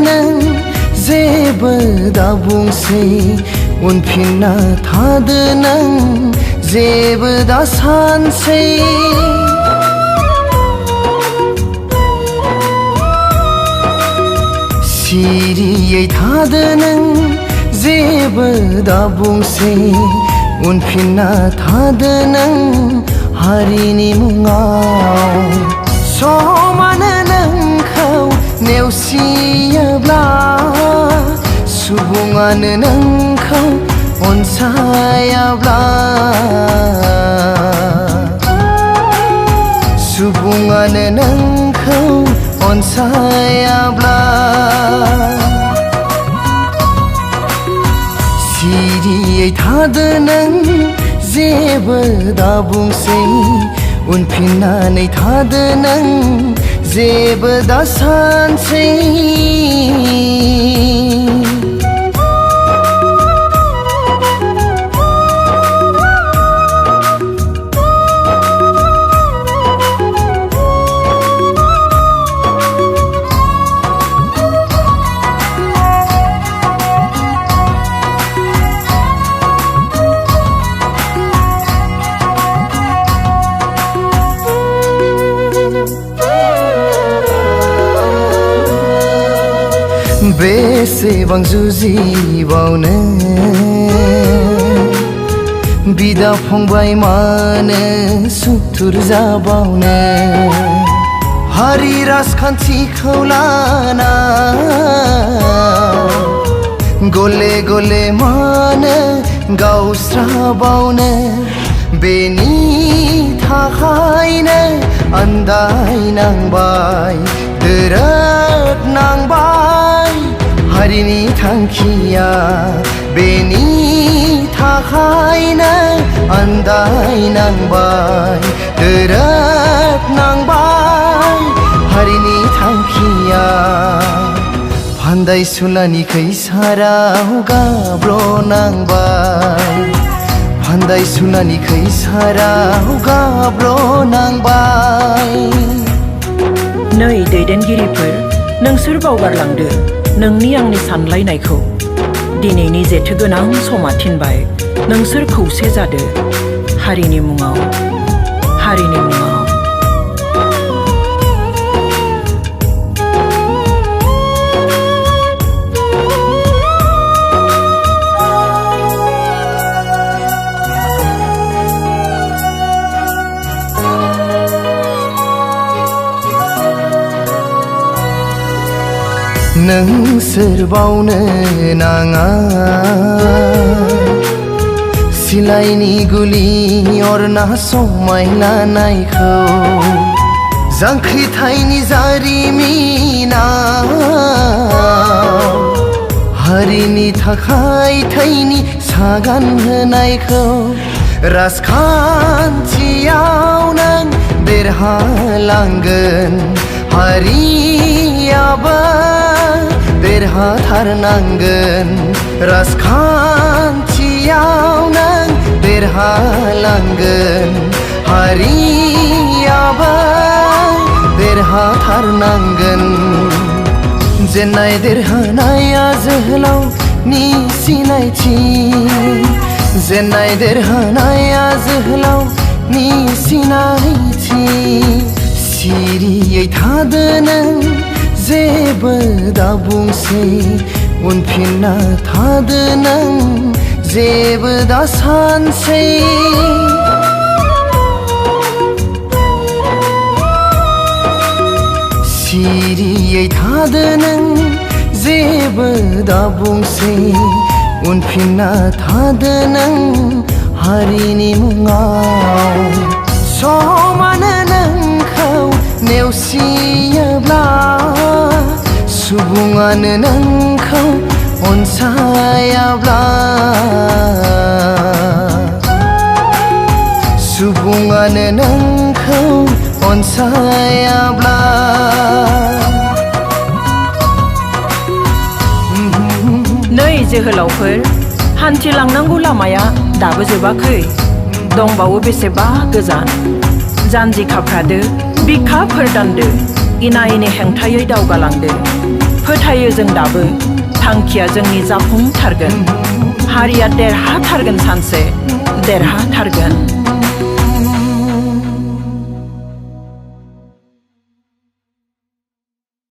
नों जेबो दाबुंसै उनफिनना थादो नों जेबो दा सानसै सिरियै थादो नों जेबो दाबुंसै उनफिनना थादो नों हारिनि मुङाव समानो नोंखौ नेवसियोब्ला सुबुङानो नोंखौ अनसायाब्ला सुबुङानो नोंखौ अनसायाब्ला सिरियै थादो नों जेबो दाबुंसै उनफिननानै थादो नों जेबो दा सानसै बेसेबां जुजिबावनो बिदा फंबाय मानो सुथुर जाबावनो हारि राजखान्थिखौ लाना गले गले मानो गावस्राबावनो बेनि थाखायनो आन्दायनांबाय दोरोद नांबाय हारिनि थांखिया बेनि थाखायनो आन्दायनांबाय दोरोद नांबाय हारिनि थांखिया फान्दाय सुलानि खैसाराव गाब्रनांबाय फान्दाय सुलानि खैसाराव गाब्रनांबाय नै दैदेनगिरिफोर नोंसोर बावगारलांदो नोंनि आंनि सानलायनायखौ दिनैनि जेथो गोनां समा थिनबाय नोंसोर खौसे जादो हारिनि मुङाव हारिनि मुङाव नोंसोर बावनो नाङा सिलाइनि गुलि अरना समायलानायखौ जांख्रिथायनि जारिमिना हारिनि थाखाय थैनि सागान होनायखौ राजखान्थियाव नों देरहालांगोन हारियाबो देरहाथारनांगोन राजखान्थियाव नों देरहालांगोन हारियाबो देरहाथारनांगोन जेननाय देरहानाया जोहोलावनि सिनायथि जेननाय देरहानाया जोहोलावनि सिनायथि सिरियै थादो नों जेबो दाबुंसै उनफिनना थादो नों जेबो दा सानसै सिरियै थादो नों जेबो दाबुंसै उनफिनना थादो नों हारिनि मुङाव समानो नोंखौ नेवसियोब्ला सुबुङानो नोंखौ अनसायाब्ला सुबुङानो नोंखौ अनसायाब्ला नै जोहोलावफोर हान्थिलांनांगौ लामाया दाबो जोबाखै दंबावो बेसेबा गोजान जानजि खाफ्रादो बिखाफोर दानदो इना इनि हेंथायै दावगालांदो फोथायो जों दाबो थांखिया जोंनि जाफुंथारगोन हारिया देरहाथारगोन सानसे देरहाथारगोन